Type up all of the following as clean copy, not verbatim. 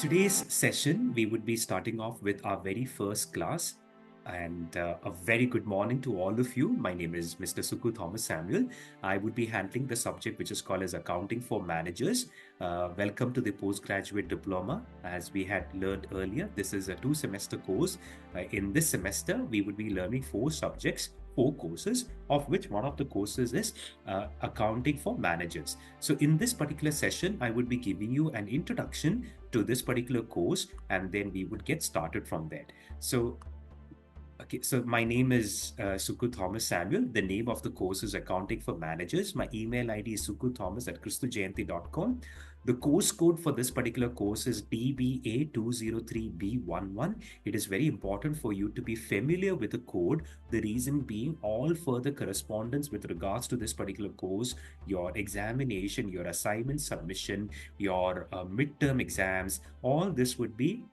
today's session, we would be starting off with our very first class. And a very good morning to all of you. My name is Mr. Suku Thomas Samuel. I would be handling the subject which is called as Accounting for Managers. Welcome to the Post Graduate Diploma. As we had learned earlier, this is a two-semester course. In this semester, we would be learning four subjects, four courses, of which one of the courses is Accounting for Managers. So in this particular session, I would be giving you an introduction to this particular course, and then we would get started from there. So my name is Suku Thomas Samuel. The name of the course is Accounting for Managers. My email ID is sukuthomas@kristujayanti.com. The course code for this particular course is DBA203B11. It is very important for you to be familiar with the code. The reason being, all further correspondence with regards to this particular course, your examination, your assignment submission, your midterm exams, all this would be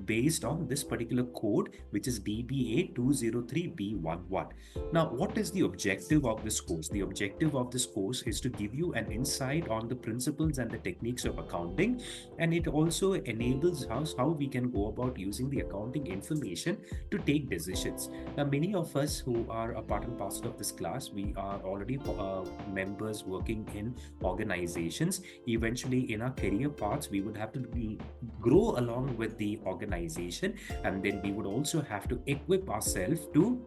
based on this particular code, which is DBA203B11. Now, what is the objective of this course? The objective of this course is to give you an insight on the principles and the techniques of accounting, and it also enables us how we can go about using the accounting information to take decisions. Now, many of us who are a part and parcel of this class, we are already members working in organizations. Eventually, in our career paths, we would have to grow along with the organization, and then we would also have to equip ourselves to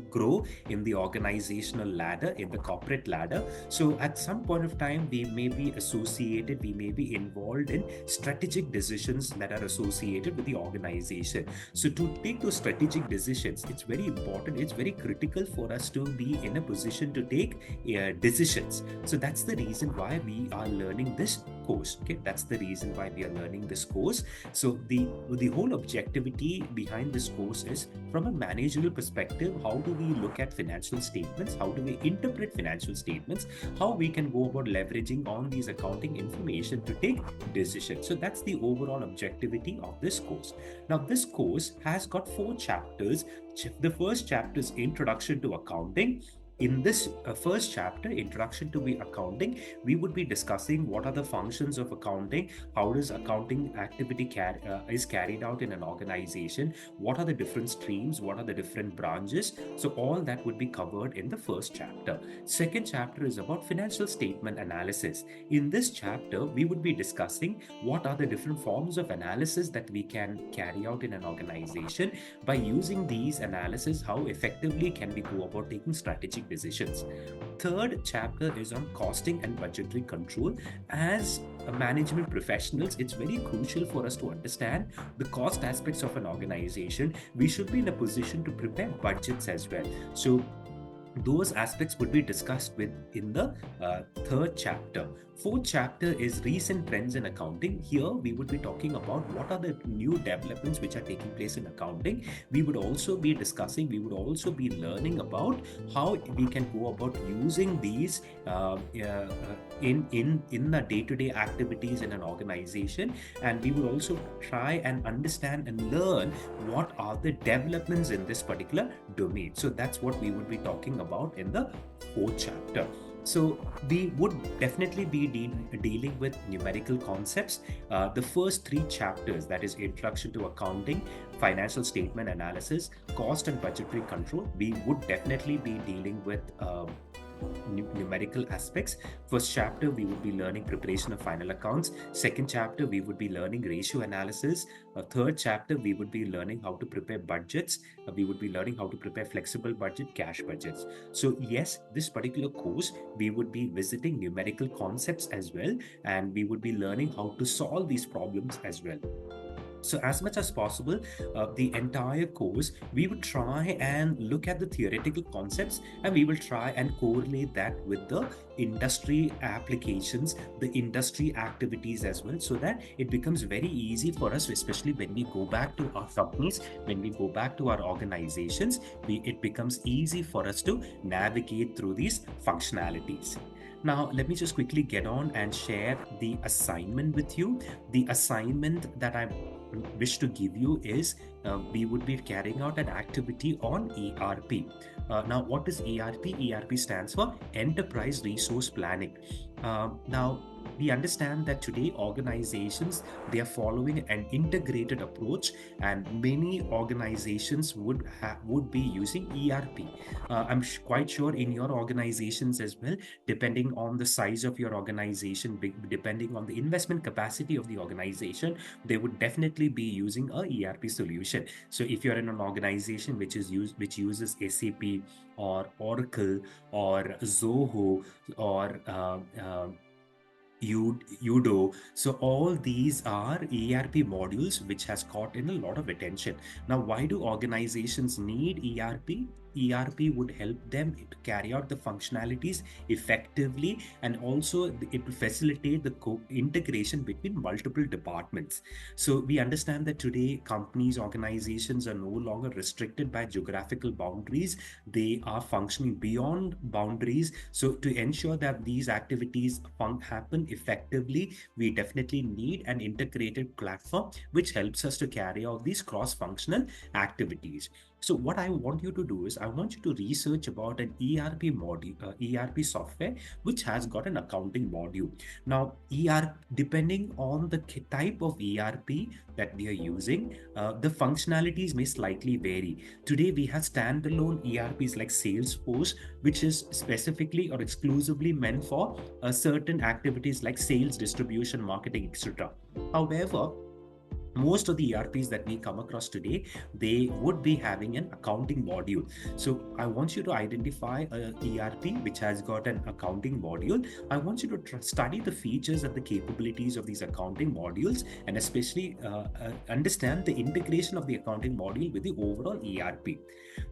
grow in the organizational ladder, in the corporate ladder. So at some point of time, we may be associated, we may be involved in strategic decisions that are associated with the organization. So to take those strategic decisions, it's very important, it's very critical for us to be in a position to take decisions. So that's the reason why we are learning this course. Okay, that's the reason why we are learning this course. So the whole objectivity behind this course is, from a managerial perspective, how do we look at financial statements, how do we interpret financial statements, how we can go about leveraging on these accounting information to take decisions. So that's the overall objectivity of this course. Now, this course has got 4 chapters. The first chapter is Introduction to Accounting. In this first chapter, Introduction to Accounting, we would be discussing what are the functions of accounting, how does accounting activity is carried out in an organization, what are the different streams, what are the different branches. So all that would be covered in the first chapter. Second chapter is about financial statement analysis. In this chapter, we would be discussing what are the different forms of analysis that we can carry out in an organization. By using these analysis, how effectively can we go about taking strategic decisions. Third chapter is on costing and budgetary control. As management professionals, it's very crucial for us to understand the cost aspects of an organization. We should be in a position to prepare budgets as well. So those aspects would be discussed in the third chapter. Fourth chapter is recent trends in accounting. Here we would be talking about what are the new developments which are taking place in accounting. We would also be discussing, we would also be learning about how we can go about using these in the day-to-day activities in an organization, and we will also try and understand and learn what are the developments in this particular domain. So that's what we would be talking about in the fourth chapter. So we would definitely be dealing with numerical concepts. The first 3 chapters, that is Introduction to Accounting, Financial Statement Analysis, Cost and Budgetary Control, we would definitely be dealing with numerical aspects. First chapter, we would be learning preparation of final accounts. Second chapter, we would be learning ratio analysis. Third chapter, we would be learning how to prepare budgets. We would be learning how to prepare flexible budget, cash budgets. So yes, this particular course, we would be visiting numerical concepts as well, and we would be learning how to solve these problems as well. So as much as possible, the entire course, we would try and look at the theoretical concepts, and we will try and correlate that with the industry applications, the industry activities as well, so that it becomes very easy for us, especially when we go back to our companies, when we go back to our organizations, it becomes easy for us to navigate through these functionalities. Now, let me just quickly get on and share the assignment with you. The assignment that I wish to give you is we would be carrying out an activity on ERP. Now, what is ERP? ERP stands for Enterprise Resource Planning. Now, we understand that today organizations, they are following an integrated approach, and many organizations would be using ERP. I'm quite sure in your organizations as well, depending on the size of your organization, depending on the investment capacity of the organization, they would definitely be using a ERP solution. So if you're in an organization which uses SAP or Oracle or Zoho or Udo. So all these are ERP modules which has caught in a lot of attention. Now, why do organizations need ERP? ERP would help them to carry out the functionalities effectively, and also it will facilitate the integration between multiple departments. So we understand that today companies, organizations are no longer restricted by geographical boundaries. They are functioning beyond boundaries. So to ensure that these activities happen effectively, we definitely need an integrated platform which helps us to carry out these cross-functional activities. So what I want you to do is I want you to research about an ERP module, ERP software which has got an accounting module. Now, depending on the type of ERP that we are using, the functionalities may slightly vary. Today, we have standalone ERPs like Salesforce, which is specifically or exclusively meant for certain activities like sales, distribution, marketing, etc. However, most of the ERPs that we come across today, they would be having an accounting module. So I want you to identify a ERP which has got an accounting module. I want you to study the features and the capabilities of these accounting modules, and especially understand the integration of the accounting module with the overall ERP.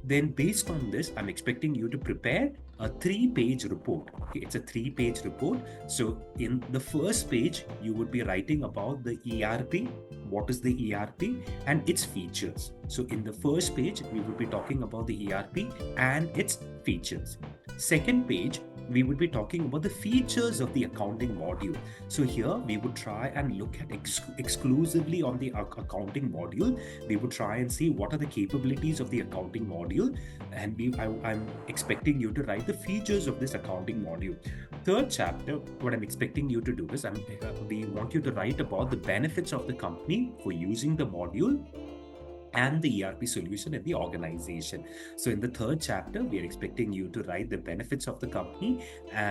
Then based on this, I'm expecting you to prepare a 3-page report. Okay, it's a 3-page report. So in the first page, you would be writing about the ERP, what is the ERP and its features. So in the first page, we would be talking about the ERP and its features. Second page, we would be talking about the features of the accounting module. So here we would try and look at exclusively on the accounting module. We would try and see what are the capabilities of the accounting module, and I'm expecting you to write the features of this accounting module. Third chapter, what I'm expecting you to do is we want you to write about the benefits of the company for using the module and the ERP solution in the organization. So in the third chapter, we are expecting you to write the benefits of the company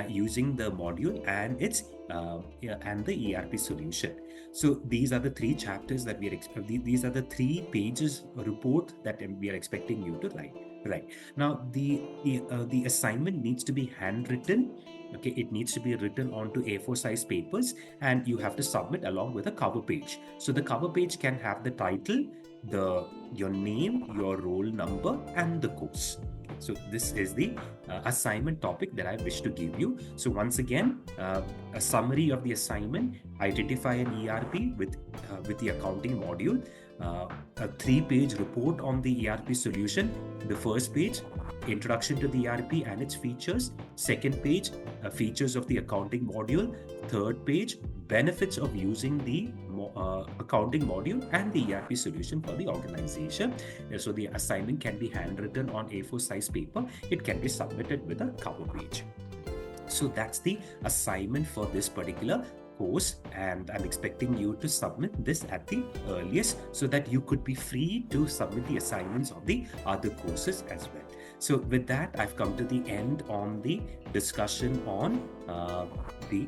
using the module and its and the ERP solution. So these are the 3 chapters that we are these are the 3 pages report that we are expecting you to write. Right now, the assignment needs to be handwritten. Okay, it needs to be written onto A4 size papers, and you have to submit along with a cover page. So the cover page can have the title, your name, your roll number, and the course. So this is the assignment topic that I wish to give you. So once again, a summary of the assignment: identify an ERP with the accounting module, a 3-page report on the ERP solution. The first page, introduction to the ERP and its features. Second page, features of the accounting module. Third page, benefits of using the accounting module and the ERP solution for the organization. So the assignment can be handwritten on A4 size paper. It can be submitted with a cover page. So that's the assignment for this particular course, and I'm expecting you to submit this at the earliest so that you could be free to submit the assignments of the other courses as well. So with that, I've come to the end on the discussion on the